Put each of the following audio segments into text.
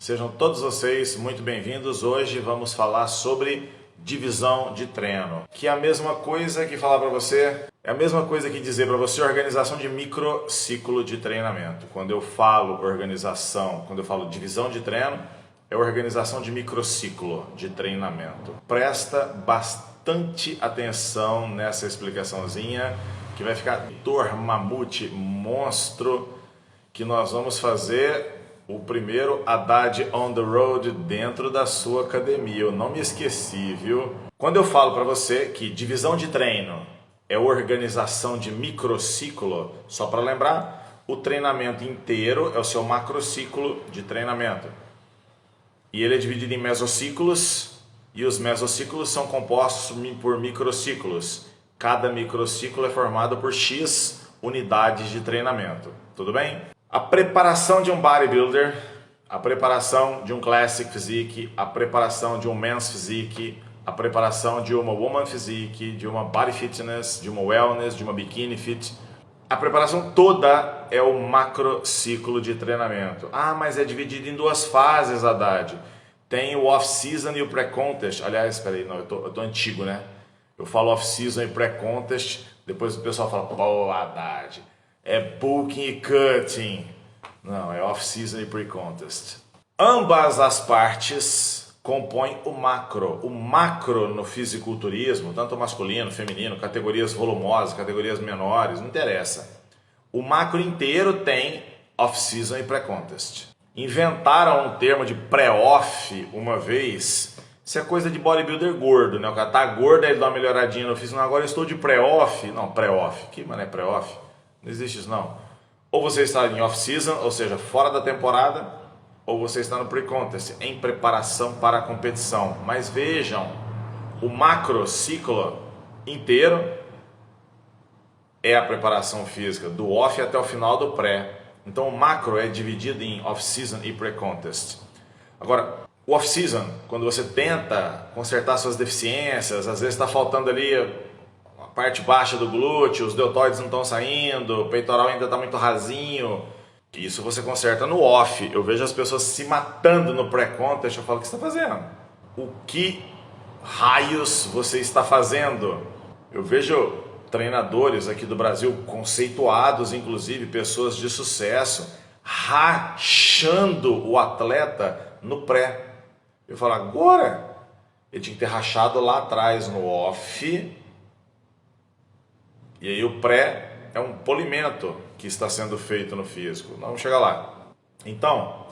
Sejam todos vocês muito bem-vindos. Hoje vamos falar sobre divisão de treino, que é a mesma coisa que falar para você, é a mesma coisa que dizer para você organização de microciclo de treinamento. Quando eu falo organização, quando eu falo divisão de treino, é organização de microciclo de treinamento. Presta bastante atenção nessa explicaçãozinha, que vai ficar mamute, monstro, que nós vamos fazer o primeiro Haddad on the road dentro da sua academia. Eu não me esqueci, viu? Quando eu falo para você que divisão de treino é organização de microciclo, só para lembrar, o treinamento inteiro é o seu macrociclo de treinamento. E ele é dividido em mesociclos, e os mesociclos são compostos por microciclos. Cada microciclo é formado por X unidades de treinamento. Tudo bem? A preparação de um bodybuilder, a preparação de um classic physique, a preparação de um men's physique, a preparação de uma woman physique, de uma body fitness, de uma wellness, de uma bikini fit, a preparação toda é o macrociclo de treinamento. Ah, mas é dividido em duas fases, Haddad. Tem o off-season e o pré-contest. Aliás, peraí, não, eu tô antigo, né? Eu falo off-season e pré-contest, depois o pessoal fala, pô, Haddad, é bulking e cutting. Não, é off-season e pre-contest. Ambas as partes compõem o macro. O macro no fisiculturismo, tanto masculino, feminino, categorias volumosas, categorias menores, não interessa. O macro inteiro tem off-season e pré-contest. Inventaram um termo de pré-off uma vez. Isso é coisa de bodybuilder gordo, né? O cara tá gordo, aí ele dá uma melhoradinha no físico. Agora eu estou de pré-off. Não, pré-off. Que mano é pré-off? Não existe isso não. Ou você está em off-season, ou seja, fora da temporada, ou você está no pre-contest, em preparação para a competição. Mas vejam, o macrociclo inteiro é a preparação física, do off até o final do pré. Então o macro é dividido em off-season e pre-contest. Agora, o off-season, quando você tenta consertar suas deficiências, às vezes está faltando ali a parte baixa do glúteo, os deltoides não estão saindo, o peitoral ainda está muito rasinho. Isso você conserta no off. Eu vejo as pessoas se matando no pré-contest, eu falo, o que você está fazendo? O que raios você está fazendo? Eu vejo treinadores aqui do Brasil, conceituados, inclusive pessoas de sucesso, rachando o atleta no pré. Eu falo, agora ele tinha que ter rachado lá atrás no off. E aí o pré é um polimento que está sendo feito no físico. Vamos chegar lá. Então,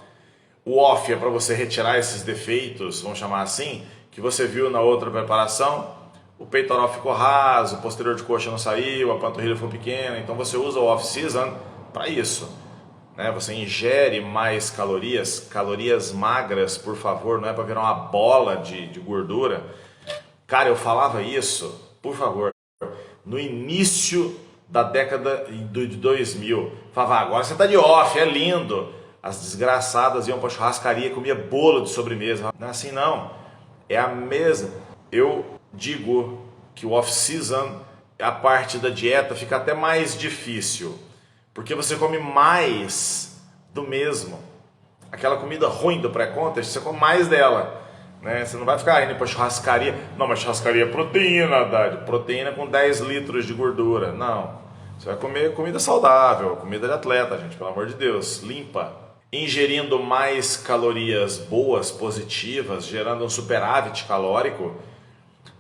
o off é para você retirar esses defeitos, vamos chamar assim, que você viu na outra preparação. O peitoral ficou raso, o posterior de coxa não saiu, a panturrilha foi pequena. Então você usa o off-season para isso. Né? Você ingere mais calorias, calorias magras, por favor, não é para virar uma bola de gordura. Cara, eu falava isso, por favor, no início da década de 2000. Falava, agora você está de off, é lindo. As desgraçadas iam para churrascaria, comia bolo de sobremesa. Não é assim não, é a mesma. Eu digo que o off-season, a parte da dieta fica até mais difícil, porque você come mais do mesmo. Aquela comida ruim do pré-contest, você come mais dela. Né? Você não vai ficar indo para churrascaria. Não, mas churrascaria é proteína, Haddad. Proteína com 10 litros de gordura. Não. Você vai comer comida saudável, comida de atleta, gente, pelo amor de Deus, limpa. Ingerindo mais calorias boas, positivas, gerando um superávit calórico,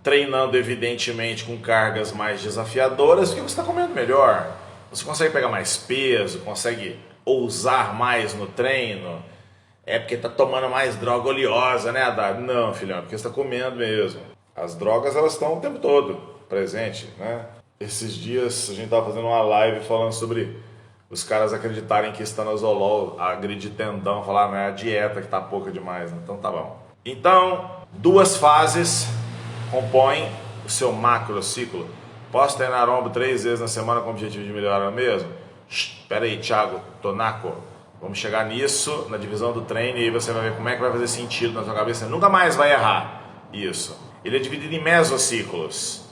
treinando evidentemente com cargas mais desafiadoras, porque você está comendo melhor. Você consegue pegar mais peso, consegue ousar mais no treino. É porque está tomando mais droga oleosa, né, Haddad? Não, filhão, é porque você está comendo mesmo. As drogas, elas estão o tempo todo presente, né? Esses dias a gente estava fazendo uma live falando sobre os caras acreditarem que estanozolol agride tendão, falar, não é a dieta que está pouca demais, né? Então tá bom. Então, duas fases compõem o seu macrociclo. Posso treinar ombro 3 vezes na semana com o objetivo de melhorar mesmo? Espera aí, Thiago Tonaco. Vamos chegar nisso, na divisão do treino, e aí você vai ver como é que vai fazer sentido na sua cabeça. Você nunca mais vai errar isso. Ele é dividido em mesociclos.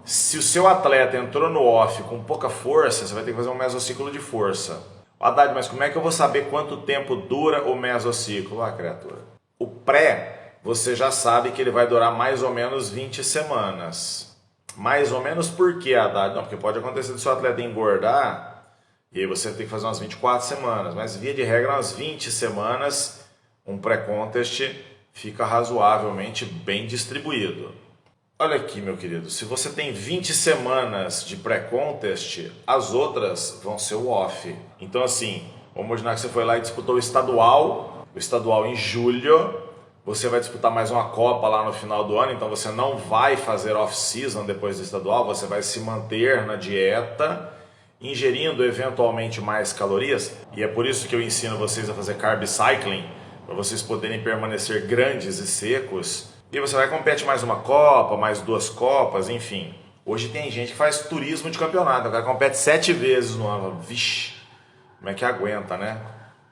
Se o seu atleta entrou no off com pouca força, você vai ter que fazer um mesociclo de força. Haddad, mas como é que eu vou saber quanto tempo dura o mesociclo? Ah, criatura. O pré, você já sabe que ele vai durar mais ou menos 20 semanas. Mais ou menos por quê, Haddad? Não, porque pode acontecer do seu atleta engordar e aí você tem que fazer umas 24 semanas. Mas via de regra, umas 20 semanas, um pré-contest fica razoavelmente bem distribuído. Olha aqui, meu querido, se você tem 20 semanas de pré-contest, as outras vão ser o off. Então assim, vamos imaginar que você foi lá e disputou o estadual em julho, você vai disputar mais uma Copa lá no final do ano, então você não vai fazer off-season depois do estadual, você vai se manter na dieta, ingerindo eventualmente mais calorias, e é por isso que eu ensino vocês a fazer carb cycling, para vocês poderem permanecer grandes e secos. E você vai competir mais uma Copa, mais 2 Copas, enfim. Hoje tem gente que faz turismo de campeonato, o cara compete 7 vezes no ano. Vixe, como é que aguenta, né?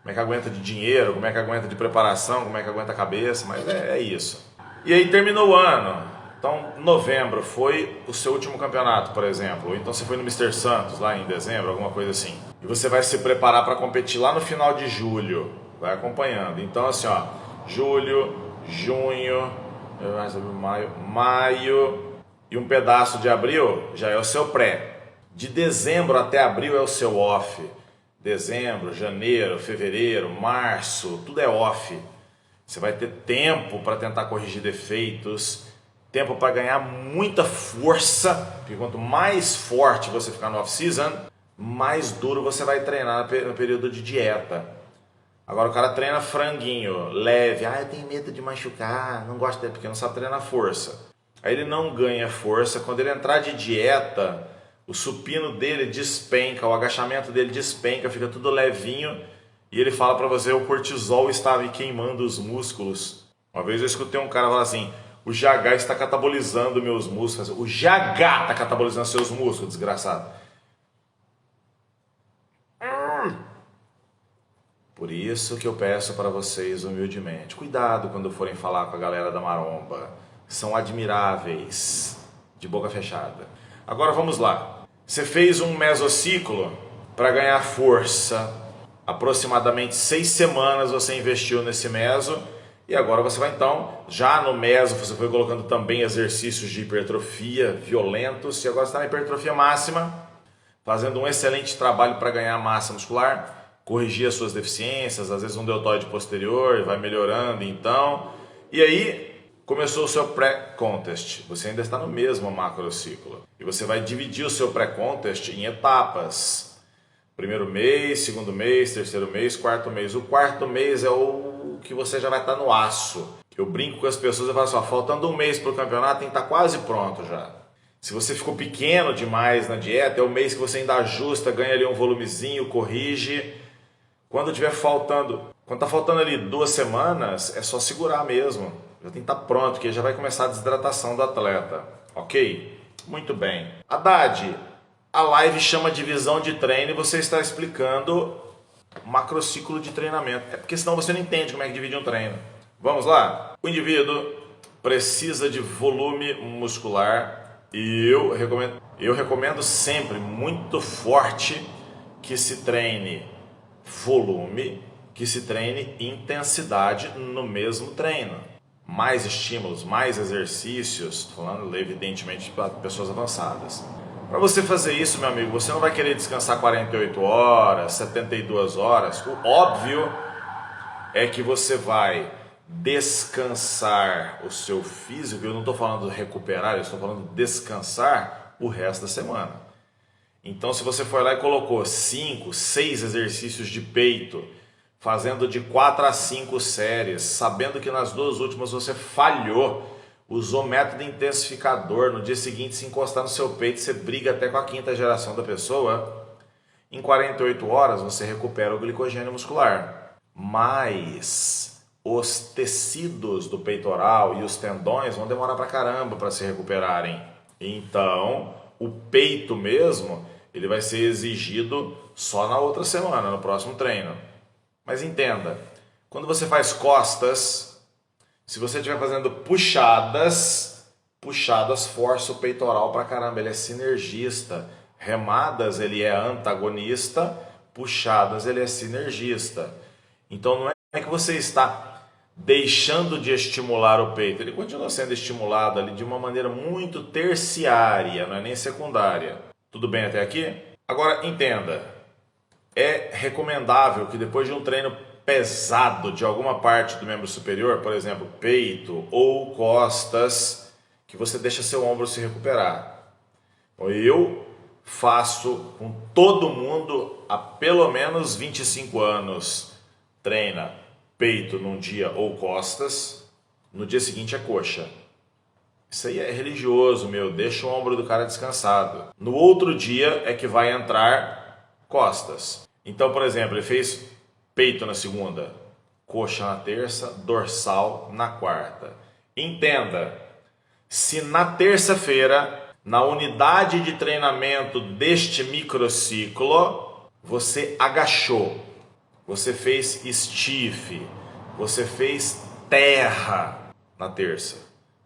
Como é que aguenta de dinheiro, como é que aguenta de preparação, como é que aguenta a cabeça, mas é isso. E aí terminou o ano. Então, novembro foi o seu último campeonato, por exemplo. Ou então você foi no Mr. Santos, lá em dezembro, alguma coisa assim. E você vai se preparar para competir lá no final de julho. Vai acompanhando. Então, assim, ó, julho, junho, maio e um pedaço de abril já é o seu pré. De dezembro até abril é o seu off. Dezembro, janeiro, fevereiro, março, tudo é off. Você vai ter tempo para tentar corrigir defeitos, tempo para ganhar muita força, porque quanto mais forte você ficar no off-season, mais duro você vai treinar no período de dieta. Agora o cara treina franguinho, leve, eu tenho medo de machucar, não gosto dele porque não sabe treinar força. Aí ele não ganha força, quando ele entrar de dieta, o supino dele despenca, o agachamento dele despenca, fica tudo levinho e ele fala pra você, o cortisol está me queimando os músculos. Uma vez eu escutei um cara falar assim, o GH está catabolizando meus músculos. O GH está catabolizando seus músculos, desgraçado. Por isso que eu peço para vocês humildemente, cuidado quando forem falar com a galera da maromba. São admiráveis, de boca fechada. Agora vamos lá. Você fez um mesociclo para ganhar força. Aproximadamente 6 semanas você investiu nesse meso. E agora você vai então, já no meso, você foi colocando também exercícios de hipertrofia violentos. E agora você está na hipertrofia máxima, fazendo um excelente trabalho para ganhar massa muscular. Corrigir as suas deficiências, às vezes um deltoide posterior, vai melhorando então. E aí, começou o seu pré-contest. Você ainda está no mesmo macrociclo. E você vai dividir o seu pré-contest em etapas. Primeiro mês, segundo mês, terceiro mês, quarto mês. O quarto mês é o que você já vai estar no aço. Eu brinco com as pessoas e falo assim, faltando um mês para o campeonato, tem que estar quase pronto já. Se você ficou pequeno demais na dieta, é o mês que você ainda ajusta, ganha ali um volumezinho, corrige. Quando está faltando ali 2 semanas, é só segurar mesmo. Já tem que estar pronto, que já vai começar a desidratação do atleta. Ok? Muito bem. Haddad, a live chama divisão de treino e você está explicando macrociclo de treinamento. É porque senão você não entende como é que divide um treino. Vamos lá? O indivíduo precisa de volume muscular e eu recomendo sempre, muito forte, que se treine volume, que se treine intensidade no mesmo treino. Mais estímulos, mais exercícios, estou falando evidentemente para pessoas avançadas. Para você fazer isso, meu amigo, você não vai querer descansar 48 horas, 72 horas. O óbvio é que você vai descansar o seu físico, eu não estou falando recuperar, eu estou falando descansar o resto da semana. Então, se você foi lá e colocou 5, 6 exercícios de peito, fazendo de 4 a 5 séries, sabendo que nas 2 últimas você falhou, usou método intensificador, no dia seguinte se encostar no seu peito, você briga até com a 5ª geração da pessoa, em 48 horas você recupera o glicogênio muscular. Mas os tecidos do peitoral e os tendões vão demorar pra caramba para se recuperarem. Então, o peito mesmo, ele vai ser exigido só na outra semana, no próximo treino. Mas entenda, quando você faz costas, se você estiver fazendo puxadas força o peitoral pra caramba, ele é sinergista. Remadas, ele é antagonista, puxadas, ele é sinergista. Então não é que você está deixando de estimular o peito, ele continua sendo estimulado ali de uma maneira muito terciária, não é nem secundária. Tudo bem até aqui? Agora entenda, é recomendável que depois de um treino pesado de alguma parte do membro superior, por exemplo, peito ou costas, que você deixa seu ombro se recuperar. Eu faço com todo mundo há pelo menos 25 anos. Treina peito num dia ou costas, no dia seguinte é coxa. Isso aí é religioso, meu, deixa o ombro do cara descansado. No outro dia é que vai entrar costas. Então, por exemplo, ele fez peito na segunda, coxa na terça, dorsal na quarta. Entenda, se na terça-feira, na unidade de treinamento deste microciclo, você agachou, você fez stiff, você fez terra na terça.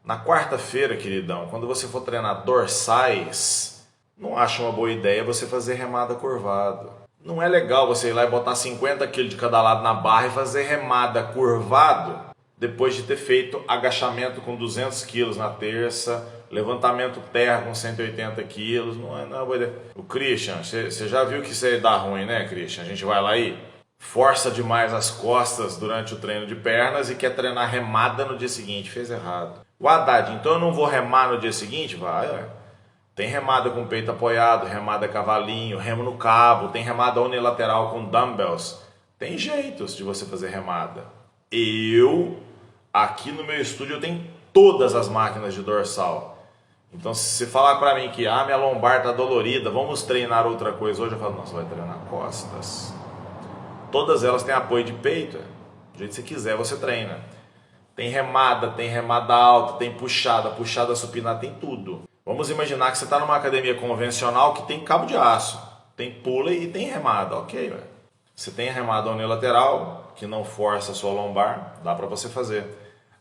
Na quarta-feira, queridão, quando você for treinar dorsais, não acho uma boa ideia você fazer remada curvado. Não é legal você ir lá e botar 50 kg de cada lado na barra e fazer remada curvado depois de ter feito agachamento com 200 kg na terça, levantamento terra com 180 kg. Não é boa ideia. O Christian, você já viu que isso aí dá ruim, né, Christian? A gente vai lá e força demais as costas durante o treino de pernas e quer treinar remada no dia seguinte. Fez errado. O Haddad, então eu não vou remar no dia seguinte? Vai, ué. Tem remada com peito apoiado, remada cavalinho, remo no cabo, tem remada unilateral com dumbbells. Tem jeitos de você fazer remada. Aqui no meu estúdio, eu tenho todas as máquinas de dorsal. Então, se você falar para mim que minha lombar tá dolorida, vamos treinar outra coisa hoje, eu falo, não, você vai treinar costas. Todas elas têm apoio de peito. Do jeito que você quiser, você treina. Tem remada alta, tem puxada supinada, tem tudo. Vamos imaginar que você está numa academia convencional que tem cabo de aço, tem pulley e tem remada, ok, velho. Você tem a remada unilateral, que não força a sua lombar, dá para você fazer.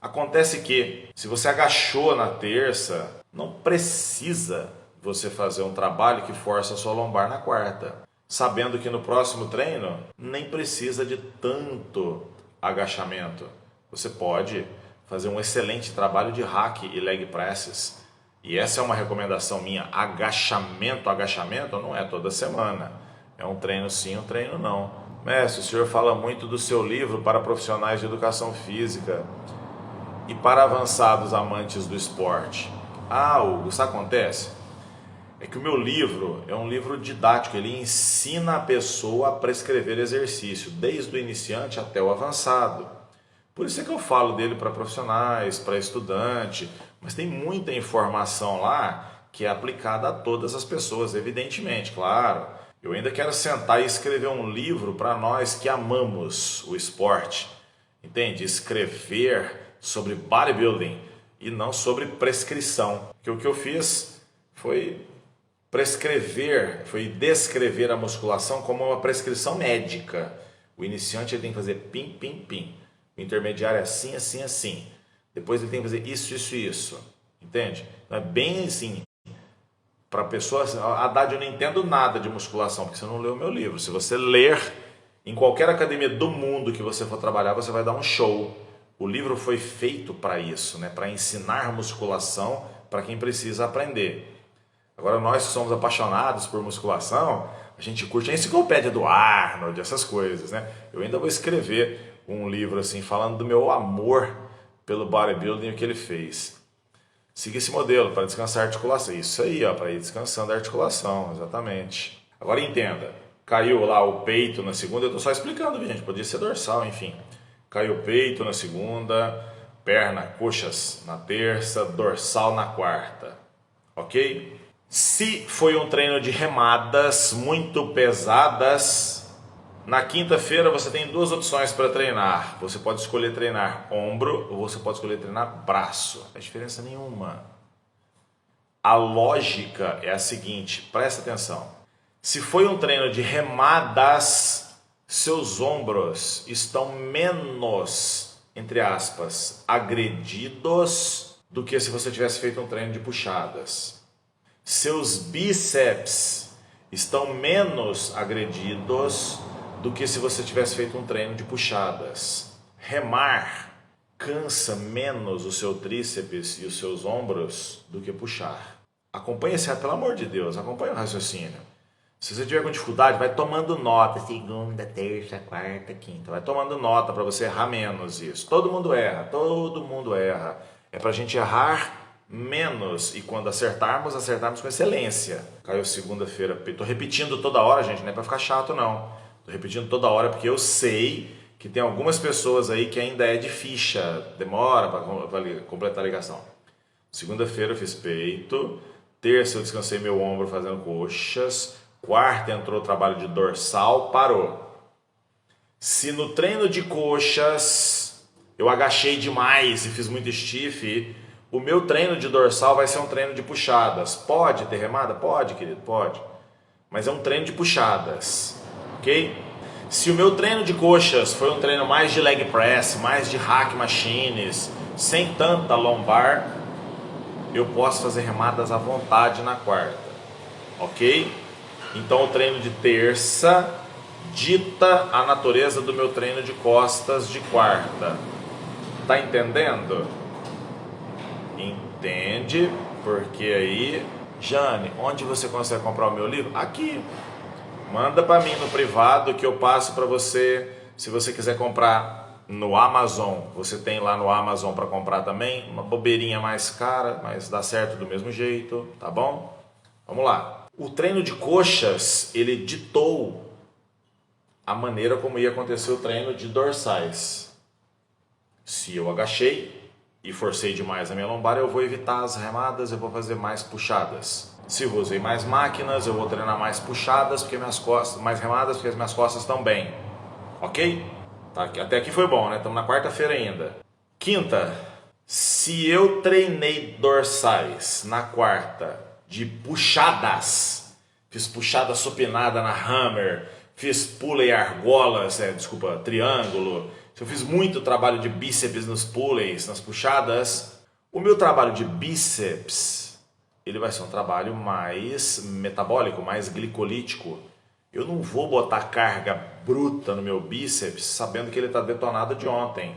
Acontece que, se você agachou na terça, não precisa você fazer um trabalho que força a sua lombar na quarta. Sabendo que no próximo treino, nem precisa de tanto agachamento. Você pode fazer um excelente trabalho de hack e leg presses. E essa é uma recomendação minha. Agachamento não é toda semana. É um treino sim, um treino não. Mestre, o senhor fala muito do seu livro para profissionais de educação física e para avançados amantes do esporte. Hugo, isso acontece? É que o meu livro é um livro didático, ele ensina a pessoa a prescrever exercício, desde o iniciante até o avançado. Por isso é que eu falo dele para profissionais, para estudante, mas tem muita informação lá que é aplicada a todas as pessoas, evidentemente, claro. Eu ainda quero sentar e escrever um livro para nós que amamos o esporte, entende? Escrever sobre bodybuilding e não sobre prescrição. Porque o que eu fiz foi descrever a musculação como uma prescrição médica. O iniciante ele tem que fazer pim, pim, pim. O intermediário é assim, assim, assim. Depois ele tem que fazer isso, isso, isso. Entende? Então é bem assim. Para pessoas, Haddad, eu não entendo nada de musculação, porque você não leu o meu livro. Se você ler em qualquer academia do mundo que você for trabalhar, você vai dar um show. O livro foi feito para isso, né? Para ensinar musculação para quem precisa aprender. Agora nós que somos apaixonados por musculação, a gente curte a enciclopédia do Arnold, essas coisas, né? Eu ainda vou escrever um livro assim, falando do meu amor pelo bodybuilding e o que ele fez. Siga esse modelo para descansar a articulação. Isso aí, ó, para ir descansando a articulação, exatamente. Agora entenda, caiu lá o peito na segunda, eu estou só explicando, gente, podia ser dorsal, enfim. Caiu o peito na segunda, perna, coxas na terça, dorsal na quarta, ok? Se foi um treino de remadas muito pesadas, na quinta-feira você tem duas opções para treinar. Você pode escolher treinar ombro ou você pode escolher treinar braço. Não faz diferença nenhuma. A lógica é a seguinte, presta atenção. Se foi um treino de remadas, seus ombros estão menos, entre aspas, agredidos do que se você tivesse feito um treino de puxadas. Seus bíceps estão menos agredidos do que se você tivesse feito um treino de puxadas. Remar cansa menos o seu tríceps e os seus ombros do que puxar. Acompanhe esse, pelo amor de Deus, acompanhe o raciocínio. Se você tiver com dificuldade, vai tomando nota, segunda, terça, quarta, quinta. Vai tomando nota para você errar menos isso. Todo mundo erra, todo mundo erra. É para a gente errar menos e quando acertarmos com excelência. Caiu segunda-feira, tô repetindo toda hora, gente, não é para ficar chato não. Tô repetindo toda hora porque eu sei que tem algumas pessoas aí que ainda é de ficha, demora para completar a ligação. Segunda-feira eu fiz peito, terça eu descansei meu ombro fazendo coxas, quarta entrou o trabalho de dorsal, parou. Se no treino de coxas eu agachei demais e fiz muito stiff, o meu treino de dorsal vai ser um treino de puxadas. Pode ter remada? Pode, querido, pode. Mas é um treino de puxadas, ok? Se o meu treino de coxas foi um treino mais de leg press, mais de hack machines, sem tanta lombar, eu posso fazer remadas à vontade na quarta, ok? Então o treino de terça dita a natureza do meu treino de costas de quarta. Tá entendendo? Entende? Porque aí, Jane, onde você consegue comprar o meu livro? Aqui. Manda para mim no privado que eu passo para você. Se você quiser comprar no Amazon, você tem lá no Amazon para comprar também. Uma bobeirinha mais cara, mas dá certo do mesmo jeito, tá bom? Vamos lá. O treino de coxas, ele ditou a maneira como ia acontecer o treino de dorsais. Se eu agachei e forcei demais a minha lombar, eu vou evitar as remadas, eu vou fazer mais puxadas. Se eu usei mais máquinas, eu vou treinar mais puxadas, porque minhas costas, mais remadas, porque as minhas costas estão bem. Ok? Tá, até aqui foi bom, né? Estamos na quarta-feira ainda. Quinta, se eu treinei dorsais na quarta de puxadas, fiz puxada supinada na hammer, fiz pulley argolas, triângulo, se eu fiz muito trabalho de bíceps nos pulleys, nas puxadas, o meu trabalho de bíceps, ele vai ser um trabalho mais metabólico, mais glicolítico. Eu não vou botar carga bruta no meu bíceps sabendo que ele está detonado de ontem.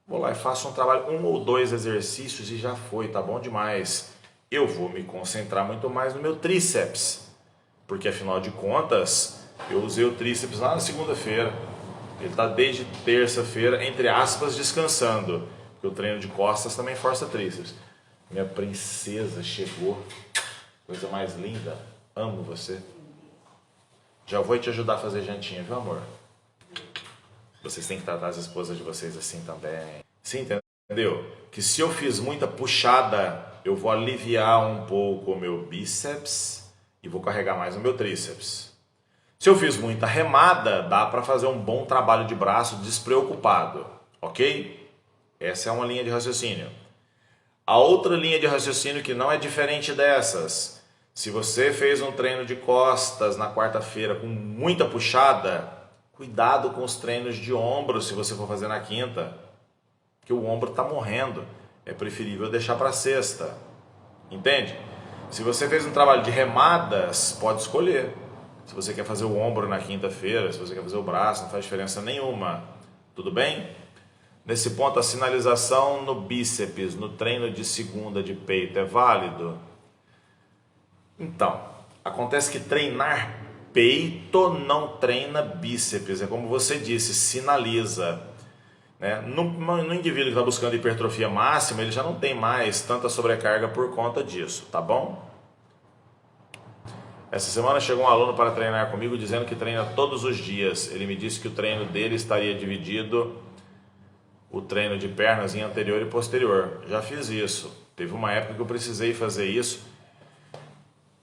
Vou lá e faço um trabalho, 1 ou 2 exercícios e já foi, tá bom demais. Eu vou me concentrar muito mais no meu tríceps, porque afinal de contas, eu usei o tríceps lá na segunda-feira. Ele está desde terça-feira, entre aspas, descansando, porque o treino de costas também força tríceps. Minha princesa chegou, coisa mais linda, amo você. Já vou te ajudar a fazer jantinha, viu amor? Vocês têm que tratar as esposas de vocês assim também. Sim, entendeu? Que se eu fiz muita puxada, eu vou aliviar um pouco o meu bíceps e vou carregar mais o meu tríceps. Se eu fiz muita remada, dá para fazer um bom trabalho de braço despreocupado, ok? Essa é uma linha de raciocínio. A outra linha de raciocínio que não é diferente dessas, se você fez um treino de costas na quarta-feira com muita puxada, cuidado com os treinos de ombro se você for fazer na quinta, porque o ombro está morrendo, é preferível deixar para sexta, entende? Se você fez um trabalho de remadas, pode escolher. Se você quer fazer o ombro na quinta-feira, se você quer fazer o braço, não faz diferença nenhuma, tudo bem? Nesse ponto, a sinalização no bíceps, no treino de segunda de peito, é válido? Então, acontece que treinar peito não treina bíceps, é como você disse, sinaliza. Né? No indivíduo que está buscando hipertrofia máxima, ele já não tem mais tanta sobrecarga por conta disso, tá bom? Essa semana chegou um aluno para treinar comigo dizendo que treina todos os dias. Ele me disse que o treino dele estaria dividido, o treino de pernas em anterior e posterior. Já fiz isso. Teve uma época que eu precisei fazer isso,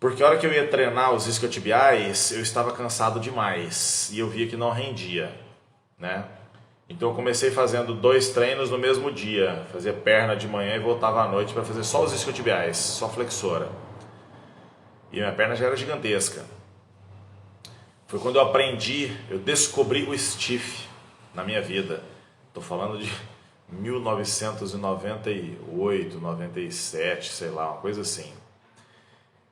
porque a hora que eu ia treinar os isquiotibiais, eu estava cansado demais e eu via que não rendia, né? Então eu comecei fazendo 2 treinos no mesmo dia. Fazia perna de manhã e voltava à noite para fazer só os isquiotibiais, só flexora. E minha perna já era gigantesca. Foi quando eu aprendi, eu descobri o stiff na minha vida. Estou falando de 1998, 97, sei lá, uma coisa assim.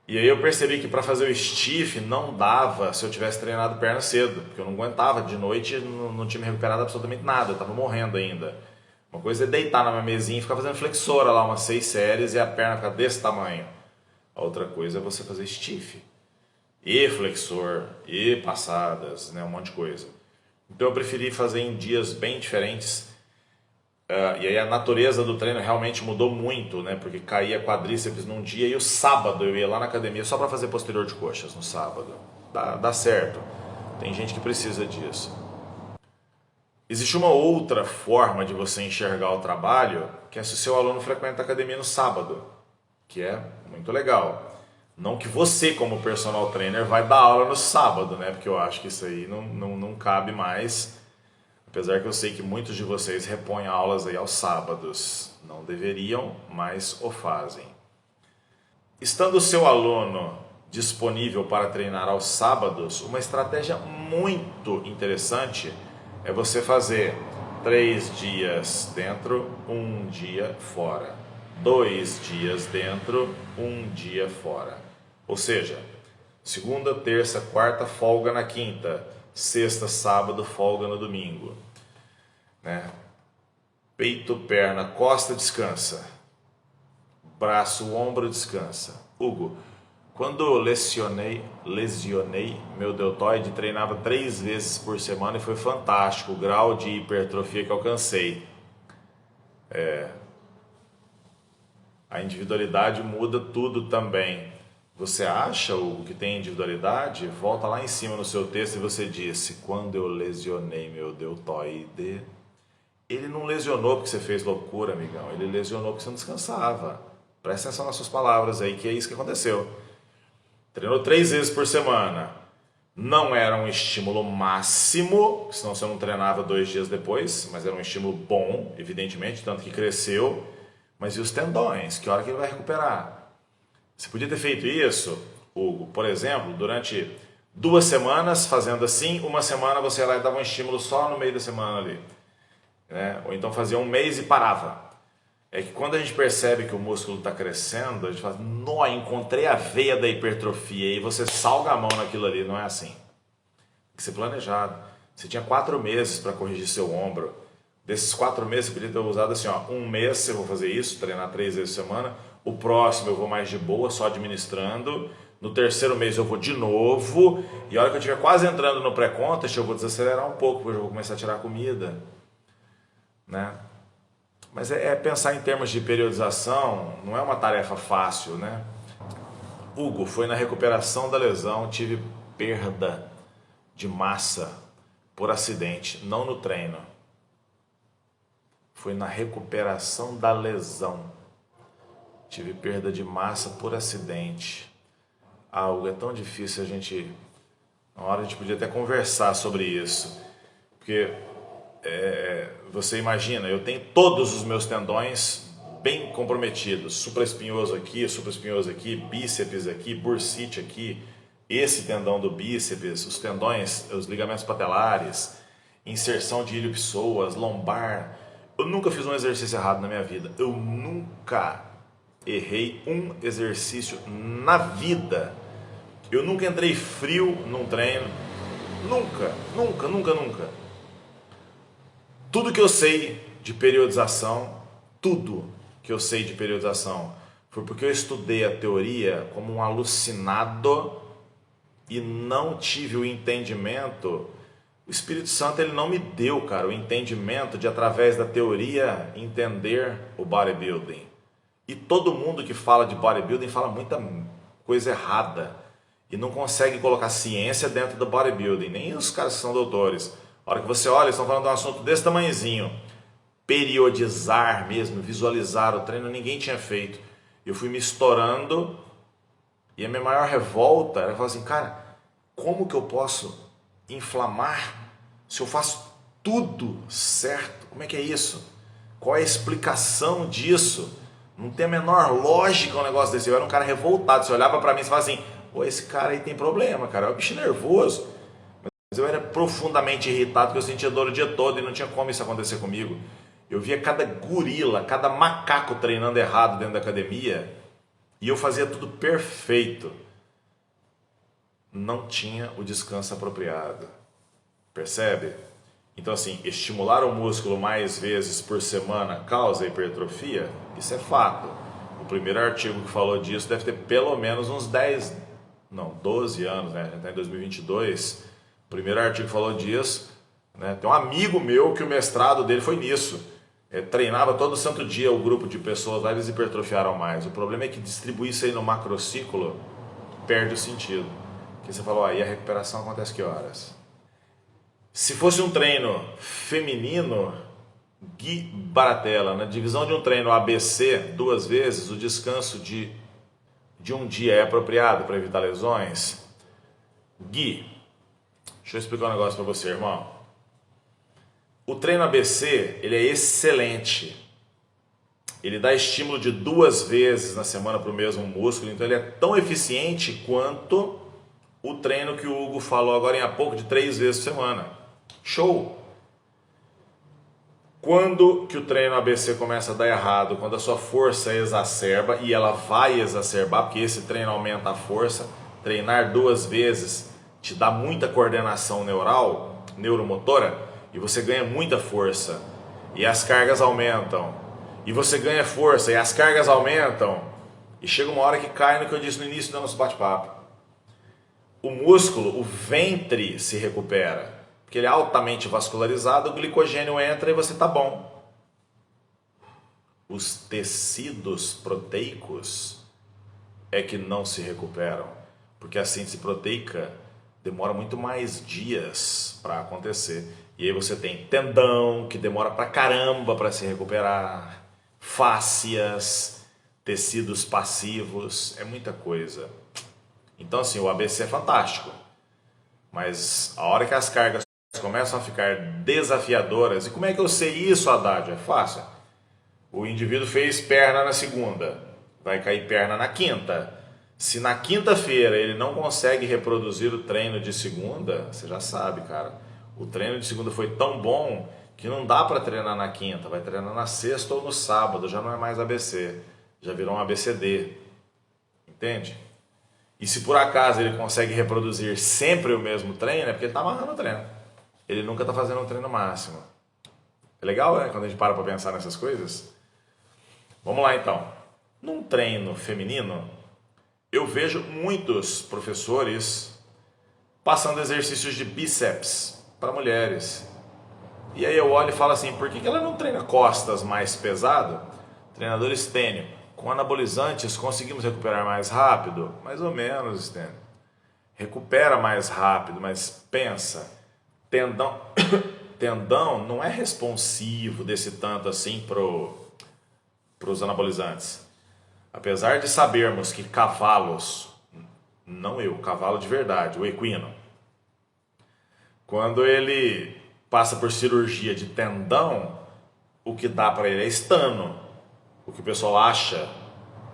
E aí eu percebi que para fazer o stiff não dava se eu tivesse treinado perna cedo, porque eu não aguentava de noite, não tinha me recuperado absolutamente nada, eu estava morrendo ainda. Uma coisa é deitar na minha mesinha e ficar fazendo flexora lá, umas 6 séries e a perna ficar desse tamanho. A outra coisa é você fazer stiff, e flexor, e passadas, né, um monte de coisa. Então eu preferi fazer em dias bem diferentes. E aí a natureza do treino realmente mudou muito, né? Porque caía quadríceps num dia e o sábado eu ia lá na academia só para fazer posterior de coxas no sábado. Dá certo. Tem gente que precisa disso. Existe uma outra forma de você enxergar o trabalho, que é se o seu aluno frequenta a academia no sábado, que é muito legal. Não que você, como personal trainer, vai dar aula no sábado, né? Porque eu acho que isso aí não cabe mais. Apesar que eu sei que muitos de vocês repõem aulas aí aos sábados. Não deveriam, mas o fazem. Estando o seu aluno disponível para treinar aos sábados, uma estratégia muito interessante é você fazer 3 dias dentro, 1 dia fora. 2 dias dentro, 1 dia fora. Ou seja, segunda, terça, quarta, folga na quinta. Sexta, sábado, folga no domingo, né? Peito, perna, costa, descansa. Braço, ombro, descansa. Hugo, quando eu lesionei meu deltoide, treinava 3 vezes por semana e foi fantástico o grau de hipertrofia que alcancei. A individualidade muda tudo também. Você acha o que tem individualidade? Volta lá em cima no seu texto e você disse: quando eu lesionei meu deltoide. Ele não lesionou porque você fez loucura, amigão. Ele lesionou porque você não descansava. Presta atenção nas suas palavras aí, que é isso que aconteceu. Treinou 3 vezes por semana. Não era um estímulo máximo, senão você não treinava 2 dias depois, mas era um estímulo bom, evidentemente, tanto que cresceu. Mas e os tendões? Que hora que ele vai recuperar? Você podia ter feito isso, Hugo, por exemplo, durante 2 semanas, fazendo assim, 1 semana você ia lá e dava um estímulo só no meio da semana ali, né? Ou então fazia 1 mês e parava. É que quando a gente percebe que o músculo está crescendo, a gente fala: nó, encontrei a veia da hipertrofia, e você salga a mão naquilo ali. Não é assim. Tem que ser planejado. Você tinha 4 meses para corrigir seu ombro. Desses 4 meses você podia ter usado assim, ó, 1 mês eu vou fazer isso, treinar 3 vezes por semana. O próximo eu vou mais de boa, só administrando. No 3º mês eu vou de novo. E a hora que eu estiver quase entrando no pré-contest, eu vou desacelerar um pouco, porque eu vou começar a tirar comida, né? Mas é pensar em termos de periodização, não é uma tarefa fácil, né? Hugo, foi na recuperação da lesão, tive perda de massa por acidente, não no treino. Foi na recuperação da lesão. Tive perda de massa por acidente. Hugo, é tão difícil a gente... Na hora a gente podia até conversar sobre isso. Porque você imagina, eu tenho todos os meus tendões bem comprometidos. Supraespinhoso aqui, bíceps aqui, bursite aqui. Esse tendão do bíceps, os tendões, os ligamentos patelares, inserção de ilho-psoas, lombar. Eu nunca fiz um exercício errado na minha vida. Eu nunca errei um exercício na vida. Eu nunca entrei frio num treino. Nunca. Tudo que eu sei de periodização, foi porque eu estudei a teoria como um alucinado e não tive o entendimento. O Espírito Santo, ele não me deu, cara, o entendimento de, através da teoria, entender o bodybuilding. E todo mundo que fala de bodybuilding fala muita coisa errada e não consegue colocar ciência dentro do bodybuilding, nem os caras que são doutores. A hora que você olha, eles estão falando de um assunto desse tamanhozinho. Periodizar mesmo, visualizar o treino, ninguém tinha feito. Eu fui me estourando e a minha maior revolta era falar assim: cara, como que eu posso inflamar se eu faço tudo certo? Como é que é isso? Qual é a explicação disso? Não tem a menor lógica um negócio desse. Eu era um cara revoltado. Você olhava pra mim e falava assim: pô, esse cara aí tem problema, cara, é um bicho nervoso. Mas eu era profundamente irritado, porque eu sentia dor o dia todo e não tinha como isso acontecer comigo. Eu via cada gorila, cada macaco treinando errado dentro da academia. E eu fazia tudo perfeito. Não tinha o descanso apropriado. Percebe? Então assim, estimular o músculo mais vezes por semana causa hipertrofia? Isso é fato. O primeiro artigo que falou disso deve ter pelo menos uns 12 anos, né? A gente está em 2022. O primeiro artigo que falou disso, né? Tem um amigo meu que o mestrado dele foi nisso. Treinava todo santo dia o grupo de pessoas lá, eles hipertrofiaram mais. O problema é que distribuir isso aí no macrociclo perde o sentido. Porque você falou, aí a recuperação acontece que horas? Se fosse um treino feminino, Gui Baratella, na divisão de um treino ABC 2 vezes, o descanso de um dia é apropriado para evitar lesões? Gui, deixa eu explicar um negócio para você, irmão. O treino ABC, ele é excelente. Ele dá estímulo de 2 vezes na semana para o mesmo músculo, então ele é tão eficiente quanto o treino que o Hugo falou agora há pouco de 3 vezes por semana. Show! Quando que o treino ABC começa a dar errado? Quando a sua força exacerba, e ela vai exacerbar, porque esse treino aumenta a força. Treinar 2 vezes te dá muita coordenação neural, neuromotora, e você ganha muita força, e as cargas aumentam. E você ganha força, e as cargas aumentam. E chega uma hora que cai no que eu disse no início do nosso bate-papo. O músculo, o ventre se recupera, porque ele é altamente vascularizado, o glicogênio entra e você está bom. Os tecidos proteicos é que não se recuperam, porque a síntese proteica demora muito mais dias para acontecer. E aí você tem tendão, que demora pra caramba para se recuperar, fáscias, tecidos passivos, é muita coisa. Então assim, o ABC é fantástico, mas a hora que as cargas começam a ficar desafiadoras, e como é que eu sei isso, Haddad? É fácil. O indivíduo fez perna na segunda, vai cair perna na quinta. Se na quinta-feira ele não consegue reproduzir o treino de segunda, você já sabe, cara. O treino de segunda foi tão bom que não dá para treinar na quinta, vai treinar na sexta ou no sábado, já não é mais ABC, já virou um ABCD. Entende? E se por acaso ele consegue reproduzir sempre o mesmo treino, é porque ele está amarrando o treino. Ele nunca está fazendo um treino máximo. É legal, né? Quando a gente para pensar nessas coisas. Vamos lá então. Num treino feminino, eu vejo muitos professores passando exercícios de bíceps para mulheres. E aí eu olho e falo assim, por que ela não treina costas mais pesado? Treinador Stênio, com anabolizantes conseguimos recuperar mais rápido? Mais ou menos, Stênio. Recupera mais rápido, mas pensa, tendão não é responsivo desse tanto assim pros anabolizantes. Apesar de sabermos que cavalos, não eu, cavalo de verdade, o equino, quando ele passa por cirurgia de tendão, o que dá para ele é estano. O que o pessoal acha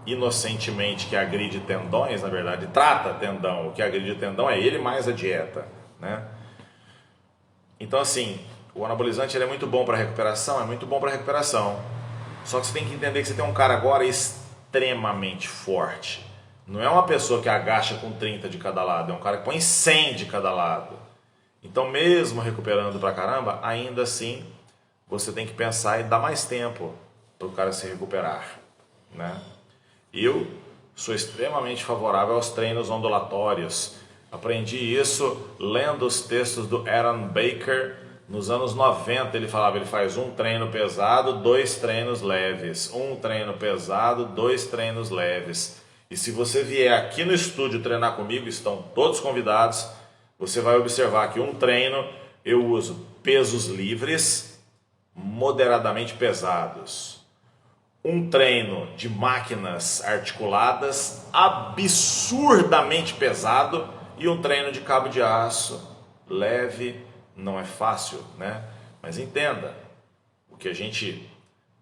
inocentemente que agride tendões, na verdade trata tendão. O que agride tendão é ele mais a dieta, né? Então assim, o anabolizante ele é muito bom para recuperação, é muito bom para recuperação. Só que você tem que entender que você tem um cara agora extremamente forte. Não é uma pessoa que agacha com 30 de cada lado, é um cara que põe 100 de cada lado. Então mesmo recuperando pra caramba, ainda assim você tem que pensar e dar mais tempo para o cara se recuperar, né? Eu sou extremamente favorável aos treinos ondulatórios. Aprendi isso lendo os textos do Aaron Baker. Nos anos 90 ele falava, ele faz um treino pesado, 2 treinos leves. Um treino pesado, 2 treinos leves. E se você vier aqui no estúdio treinar comigo, estão todos convidados, você vai observar que um treino eu uso pesos livres moderadamente pesados. Um treino de máquinas articuladas absurdamente pesado e um treino de cabo de aço leve. Não é fácil, né? Mas entenda, o que a gente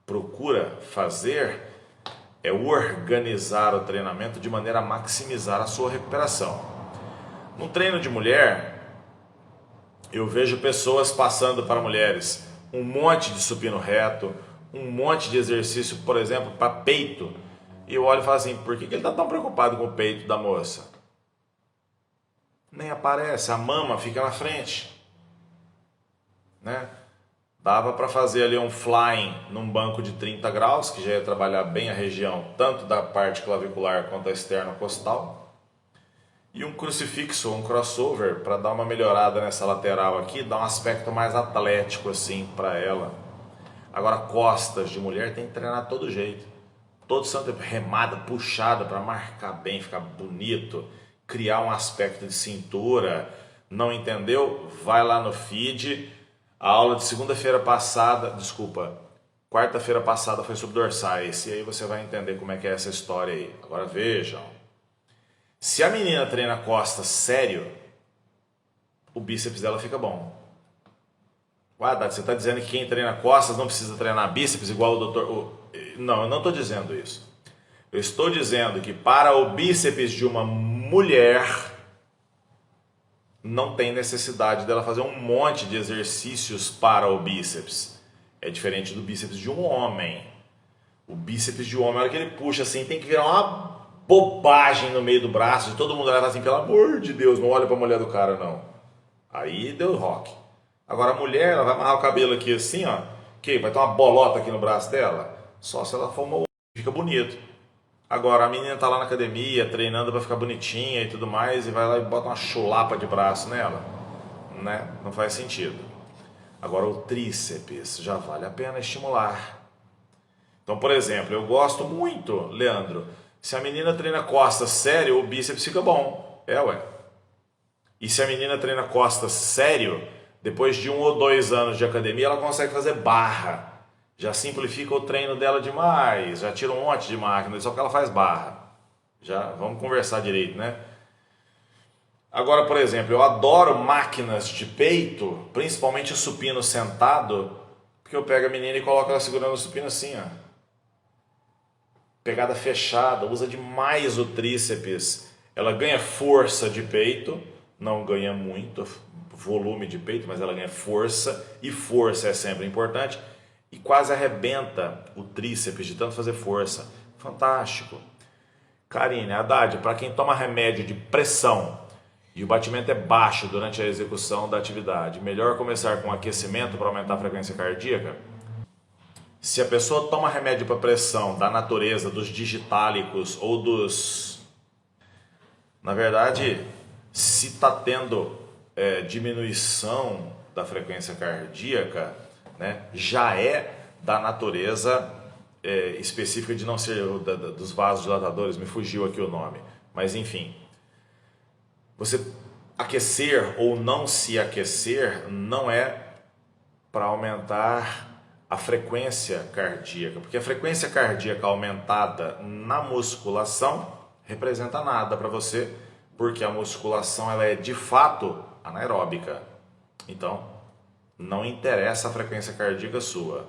procura fazer é organizar o treinamento de maneira a maximizar a sua recuperação. No treino de mulher, eu vejo pessoas passando para mulheres um monte de supino reto, um monte de exercício, por exemplo, para peito, E eu olho e falo assim, por que ele está tão preocupado com o peito da moça? Nem aparece, a mama fica na frente, né? Dava para fazer ali um flying num banco de 30 graus, que já ia trabalhar bem a região, tanto da parte clavicular quanto a externa costal. E um crucifixo, um crossover, para dar uma melhorada nessa lateral aqui, dar um aspecto mais atlético assim para ela. Agora, costas de mulher tem que treinar todo jeito. Todo santo remada, puxada para marcar bem, ficar bonito, criar um aspecto de cintura. Não entendeu? Vai lá no feed. A aula de segunda-feira passada, desculpa, quarta-feira passada foi sobre dorsais. E aí você vai entender como é que é essa história aí. Agora vejam. Se a menina treina costas sério, o bíceps dela fica bom. Guarda, você está dizendo que quem treina costas não precisa treinar bíceps igual o doutor... Não, eu não estou dizendo isso. Eu estou dizendo que para o bíceps de uma mulher, não tem necessidade dela fazer um monte de exercícios para o bíceps. É diferente do bíceps de um homem. O bíceps de um homem, na hora que ele puxa assim, tem que virar uma bobagem no meio do braço. E todo mundo leva assim, pelo amor de Deus, não olha para a mulher do cara, não. Aí deu rock. Agora a mulher, ela vai amarrar o cabelo aqui assim, ó. Que vai ter uma bolota aqui no braço dela. Só se ela for uma... fica bonito. Agora a menina tá lá na academia, treinando para ficar bonitinha e tudo mais, e vai lá e bota uma chulapa de braço nela, né? Não faz sentido. Agora o tríceps já vale a pena estimular. Então, por exemplo, eu gosto muito, Leandro, se a menina treina costas sério, o bíceps fica bom. É, ué. E se a menina treina costas sério, depois de 1 ou 2 anos de academia, ela consegue fazer barra. Já simplifica o treino dela demais, já tira um monte de máquina, só que ela faz barra. Já vamos conversar direito, né? Agora, por exemplo, eu adoro máquinas de peito, principalmente o supino sentado, porque eu pego a menina e coloco ela segurando o supino assim, ó. Pegada fechada, usa demais o tríceps. Ela ganha força de peito, não ganha muito volume de peito, mas ela ganha força, e força é sempre importante. E quase arrebenta o tríceps de tanto fazer força. Fantástico. Karine, Haddad, para quem toma remédio de pressão e o batimento é baixo durante a execução da atividade, melhor começar com aquecimento para aumentar a frequência cardíaca? Se a pessoa toma remédio para pressão da natureza dos digitálicos ou dos... Na verdade, se está tendo diminuição da frequência cardíaca, né, já é da natureza específica de não ser dos vasodilatadores, me fugiu aqui o nome, mas enfim, você aquecer ou não se aquecer não é para aumentar a frequência cardíaca, porque a frequência cardíaca aumentada na musculação representa nada para você, porque a musculação ela é de fato anaeróbica, então não interessa a frequência cardíaca sua.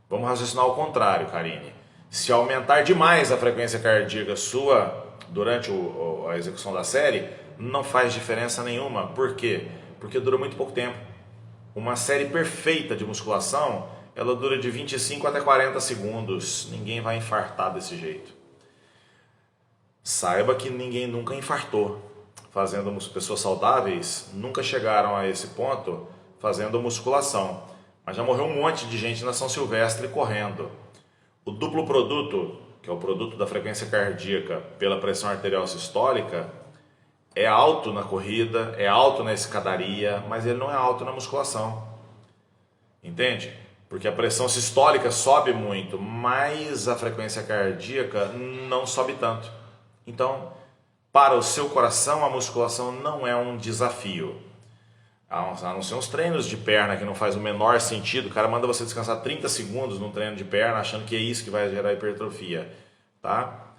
Vamos raciocinar ao contrário, Karine. Se aumentar demais a frequência cardíaca sua durante a execução da série, não faz diferença nenhuma. Por quê? Porque dura muito pouco tempo. Uma série perfeita de musculação, ela dura de 25 até 40 segundos. Ninguém vai infartar desse jeito. Saiba que ninguém nunca infartou. Pessoas saudáveis nunca chegaram a esse ponto fazendo musculação, mas já morreu um monte de gente na São Silvestre correndo. O duplo produto, que é o produto da frequência cardíaca pela pressão arterial sistólica, é alto na corrida, é alto na escadaria, mas ele não é alto na musculação. Entende? Porque a pressão sistólica sobe muito, mas a frequência cardíaca não sobe tanto. Então, para o seu coração, a musculação não é um desafio. A não ser uns treinos de perna que não faz o menor sentido. O cara manda você descansar 30 segundos num treino de perna achando que é isso que vai gerar hipertrofia, tá?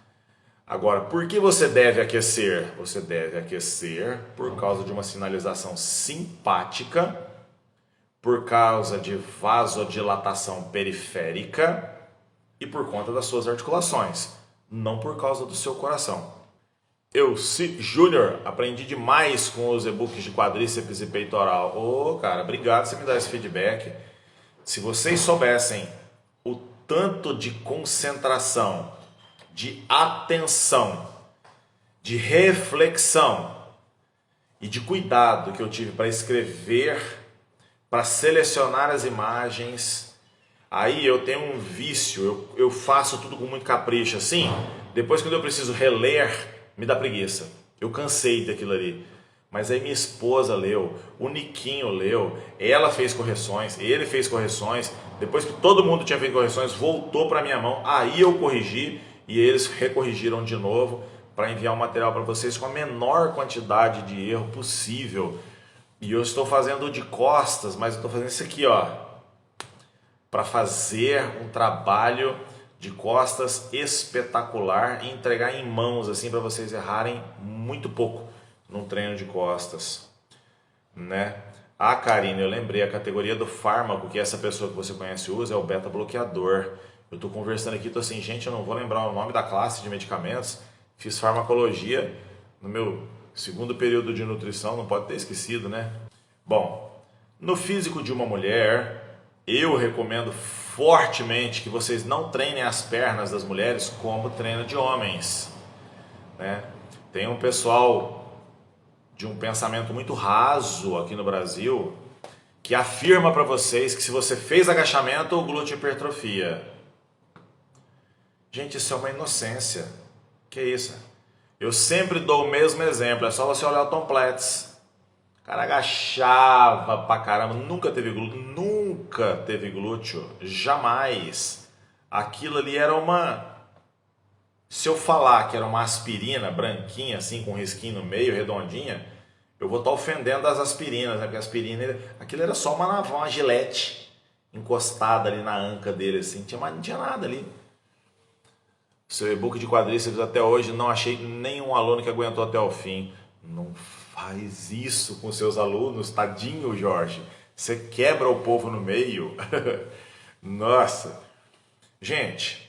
Agora, por que você deve aquecer? Você deve aquecer por causa de uma sinalização simpática, por causa de vasodilatação periférica e por conta das suas articulações, não por causa do seu coração. Eu, Júnior, aprendi demais com os e-books de quadríceps e peitoral. Ô, cara, obrigado por você me dar esse feedback. Se vocês soubessem o tanto de concentração de atenção, de reflexão e de cuidado que eu tive para escrever, para selecionar as imagens. Aí eu tenho um vício, eu faço tudo com muito capricho, assim, depois quando eu preciso reler, me dá preguiça. Eu cansei daquilo ali. Mas aí minha esposa leu, o Niquinho leu, ela fez correções, ele fez correções. Depois que todo mundo tinha feito correções, voltou para minha mão, aí eu corrigi e eles recorrigiram de novo para enviar o material para vocês com a menor quantidade de erro possível. E eu estou fazendo de costas, mas eu estou fazendo isso aqui, ó, para fazer um trabalho de costas espetacular e entregar em mãos assim para vocês errarem muito pouco num treino de costas, né? Ah, Karine, eu lembrei, a categoria do fármaco que essa pessoa que você conhece usa é o beta-bloqueador. Eu tô conversando aqui, tô assim, gente, eu não vou lembrar o nome da classe de medicamentos. Fiz farmacologia no meu segundo período de nutrição, não pode ter esquecido, né? Bom, no físico de uma mulher, eu recomendo fortemente que vocês não treinem as pernas das mulheres como treino de homens, né? Tem um pessoal de um pensamento muito raso aqui no Brasil que afirma para vocês que se você fez agachamento, o glúteo hipertrofia. Gente, isso é uma inocência. Que isso? Eu sempre dou o mesmo exemplo, é só você olhar o Tom Platz. O cara agachava pra caramba, nunca teve glúteo, jamais. Aquilo ali era uma... Se eu falar que era uma aspirina branquinha, assim, com um risquinho no meio, redondinha, eu vou estar ofendendo as aspirinas, né? Porque a aspirina, aquilo era só uma gilete encostada ali na anca dele, assim, não tinha nada ali. Seu e-book de quadríceps até hoje, não achei nenhum aluno que aguentou até o fim. Não faz isso com seus alunos, tadinho, Jorge. Você quebra o povo no meio. Nossa. Gente,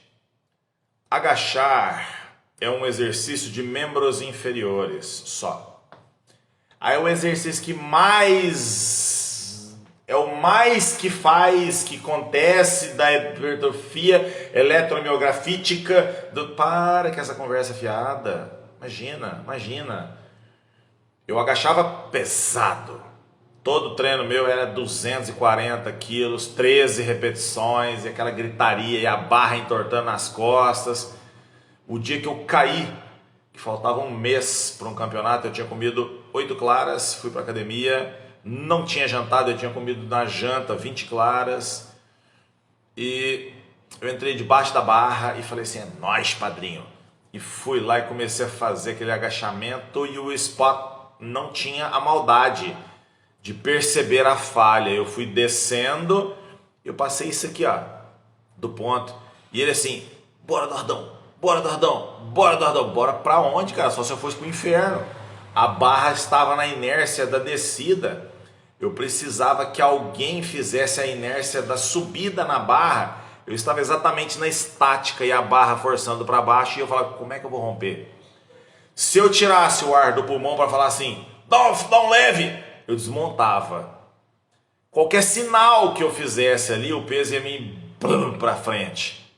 agachar é um exercício de membros inferiores só. Aí o exercício que que acontece da hipertrofia eletromiografítica para que essa conversa fiada. Imagina. Eu agachava pesado. Todo treino meu era 240 quilos, 13 repetições, e aquela gritaria e a barra entortando nas costas. O dia que eu caí, que faltava um mês para um campeonato, eu tinha comido 8 claras, fui para academia, não tinha jantado, eu tinha comido na janta 20 claras, e eu entrei debaixo da barra e falei assim, é nóis, padrinho. E fui lá e comecei a fazer aquele agachamento e o spot não tinha a maldade de perceber a falha. Eu fui descendo, eu passei isso aqui, ó, do ponto, e ele assim, bora Dordão, bora pra onde, cara? Só se eu fosse pro inferno. A barra estava na inércia da descida, eu precisava que alguém fizesse a inércia da subida na barra. Eu estava exatamente na estática e a barra forçando para baixo, e eu falava, como é que eu vou romper? Se eu tirasse o ar do pulmão para falar assim, dá um leve, eu desmontava. Qualquer sinal que eu fizesse ali, o peso ia me para frente.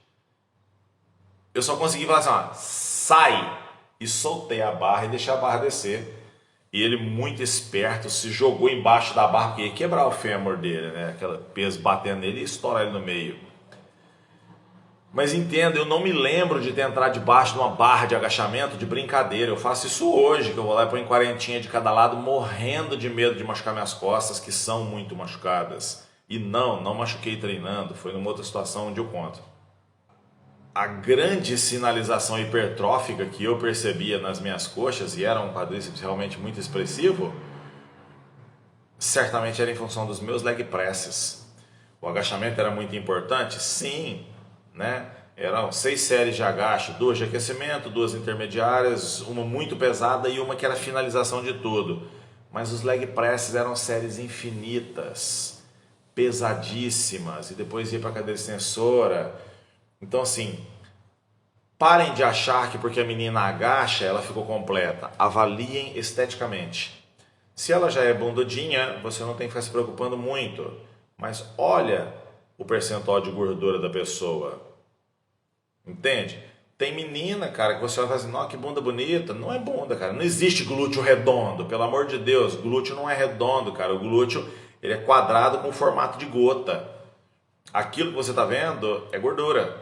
Eu só consegui falar assim, ó, sai, e soltei a barra e deixei a barra descer. E ele, muito esperto, se jogou embaixo da barra, porque ia quebrar o fêmur dele, né? Aquele peso batendo nele e estourar ele no meio. Mas entenda, eu não me lembro de ter entrado debaixo de uma barra de agachamento de brincadeira. Eu faço isso hoje, que eu vou lá e ponho 40 de cada lado, morrendo de medo de machucar minhas costas, que são muito machucadas. E não machuquei treinando, foi numa outra situação onde eu conto. A grande sinalização hipertrófica que eu percebia nas minhas coxas, e era um quadríceps realmente muito expressivo, certamente era em função dos meus leg presses. O agachamento era muito importante? Sim, né? Eram 6 séries de agacho, 2 de aquecimento, 2 intermediárias, uma muito pesada e uma que era a finalização de tudo. Mas os leg presses eram séries infinitas, pesadíssimas, e depois ia para a cadeira extensora. Então assim, parem de achar que porque a menina agacha, ela ficou completa. Avaliem esteticamente. Se ela já é bundudinha, você não tem que ficar se preocupando muito. Mas olha o percentual de gordura da pessoa. Entende? Tem menina, cara, que você vai falar assim, nossa, que bunda bonita. Não é bunda, cara. Não existe glúteo redondo, pelo amor de Deus. Glúteo não é redondo, cara. O glúteo, ele é quadrado com formato de gota. Aquilo que você está vendo é gordura.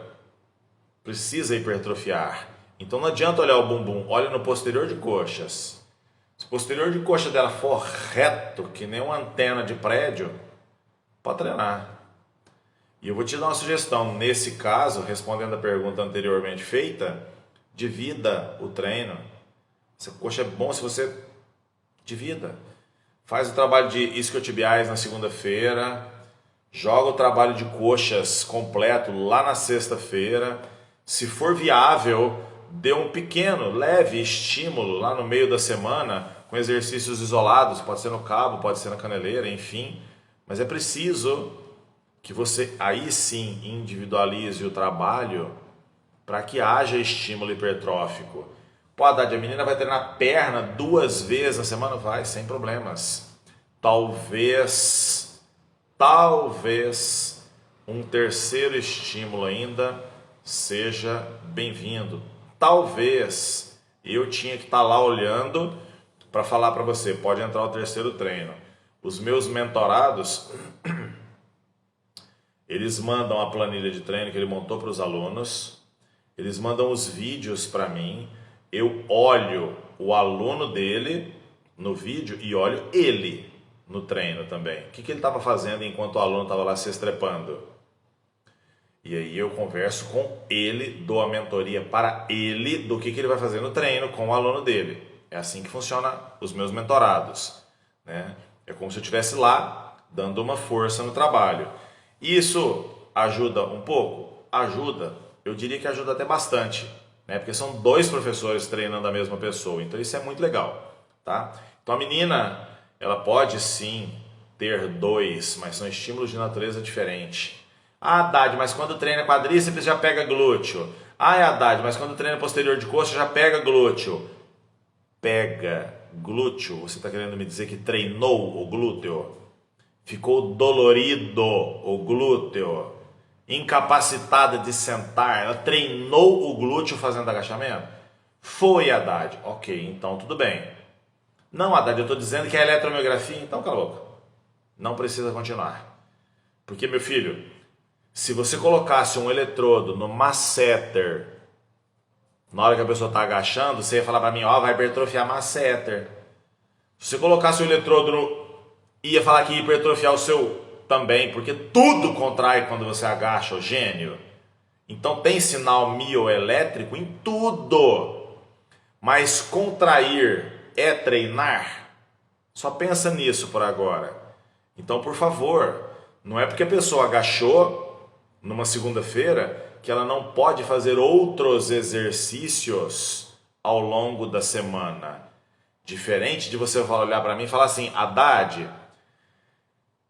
Precisa hipertrofiar. Então não adianta olhar o bumbum, olha no posterior de coxas. Se o posterior de coxa dela for reto, que nem uma antena de prédio, pode treinar. E eu vou te dar uma sugestão. Nesse caso, respondendo a pergunta anteriormente feita, divida o treino. Essa coxa é bom se você divida. Faz o trabalho de isquiotibiais na segunda-feira, joga o trabalho de coxas completo lá na sexta-feira. Se for viável, dê um pequeno, leve estímulo lá no meio da semana com exercícios isolados, pode ser no cabo, pode ser na caneleira, enfim. Mas é preciso que você aí sim individualize o trabalho para que haja estímulo hipertrófico. Pô, Haddad, a menina vai treinar perna 2 vezes na semana? Vai, sem problemas. Talvez um terceiro estímulo ainda seja bem-vindo. Talvez eu tinha que estar lá olhando para falar para você, pode entrar o terceiro treino. Os meus mentorados, eles mandam a planilha de treino que ele montou para os alunos, eles mandam os vídeos para mim, eu olho o aluno dele no vídeo e olho ele no treino também. O que ele estava fazendo enquanto o aluno estava lá se estrepando? E aí eu converso com ele, dou a mentoria para ele do que ele vai fazer no treino com o aluno dele. É assim que funciona os meus mentorados, né? É como se eu estivesse lá dando uma força no trabalho. Isso ajuda um pouco? Ajuda. Eu diria que ajuda até bastante, né? Porque são 2 professores treinando a mesma pessoa. Então isso é muito legal, tá? Então a menina, ela pode sim ter 2, mas são estímulos de natureza diferente. Ah, Haddad, mas quando treina quadríceps já pega glúteo. Ah, Haddad, mas quando treina posterior de coxa já pega glúteo. Pega glúteo, você está querendo me dizer que treinou o glúteo? Ficou dolorido o glúteo? Incapacitada de sentar? Ela treinou o glúteo fazendo agachamento? Foi, Haddad. Ok, então tudo bem. Não, Haddad, eu estou dizendo que é eletromiografia, então cala a boca. Não precisa continuar. Porque, meu filho, se você colocasse um eletrodo no masseter, na hora que a pessoa está agachando, você ia falar para mim, ó, vai hipertrofiar masseter. Se você colocasse o eletrodo no... ia falar que ia hipertrofiar o seu também, porque tudo contrai quando você agacha, o gênio. Então tem sinal mioelétrico em tudo. Mas contrair é treinar? Só pensa nisso por agora. Então, por favor, não é porque a pessoa agachou numa segunda-feira que ela não pode fazer outros exercícios ao longo da semana. Diferente de você olhar para mim e falar assim, Haddad,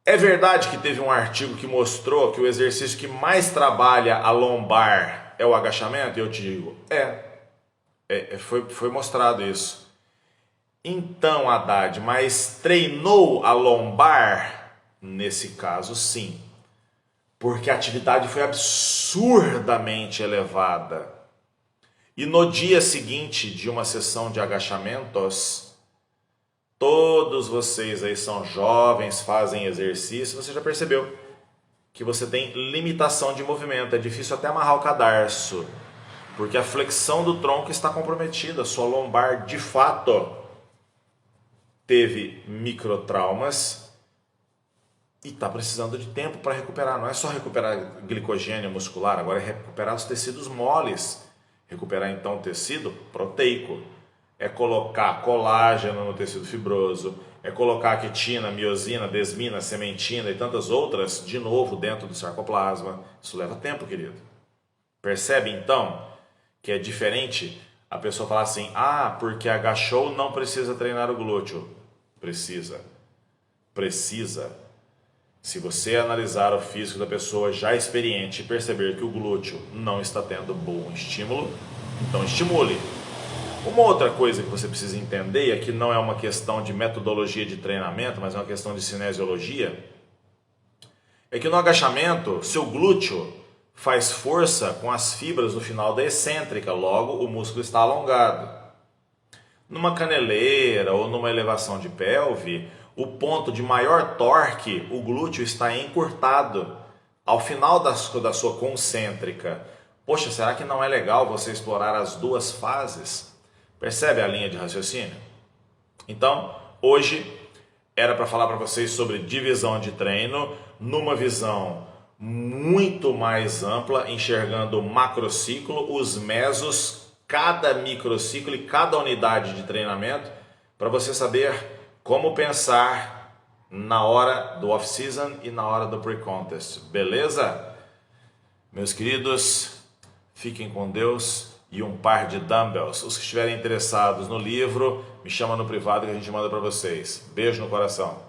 é verdade que teve um artigo que mostrou que o exercício que mais trabalha a lombar é o agachamento? E eu te digo, foi mostrado isso. Então, Haddad, mas treinou a lombar? Nesse caso, sim. Porque a atividade foi absurdamente elevada. E no dia seguinte de uma sessão de agachamentos, todos vocês aí são jovens, fazem exercício, você já percebeu que você tem limitação de movimento, é difícil até amarrar o cadarço, porque a flexão do tronco está comprometida, sua lombar de fato teve microtraumas e está precisando de tempo para recuperar. Não é só recuperar glicogênio muscular, agora é recuperar os tecidos moles. Recuperar então o tecido proteico. É colocar colágeno no tecido fibroso, é colocar quitina, miosina, desmina, sementina e tantas outras de novo dentro do sarcoplasma. Isso leva tempo, querido. Percebe então que é diferente a pessoa falar assim, ah, porque agachou não precisa treinar o glúteo. Precisa. Se você analisar o físico da pessoa já experiente e perceber que o glúteo não está tendo bom estímulo, então estimule. Uma outra coisa que você precisa entender, e aqui não é uma questão de metodologia de treinamento, mas é uma questão de cinesiologia, é que no agachamento, seu glúteo faz força com as fibras no final da excêntrica, logo o músculo está alongado. Numa caneleira ou numa elevação de pelve, o ponto de maior torque, o glúteo, está encurtado ao final da sua concêntrica. Poxa, será que não é legal você explorar as duas fases? Percebe a linha de raciocínio? Então, hoje era para falar para vocês sobre divisão de treino numa visão muito mais ampla, enxergando o macrociclo, os mesos, cada microciclo e cada unidade de treinamento, para você saber como pensar na hora do off-season e na hora do pre-contest. Beleza? Meus queridos, fiquem com Deus e um par de dumbbells. Os que estiverem interessados no livro, me chama no privado que a gente manda para vocês. Beijo no coração.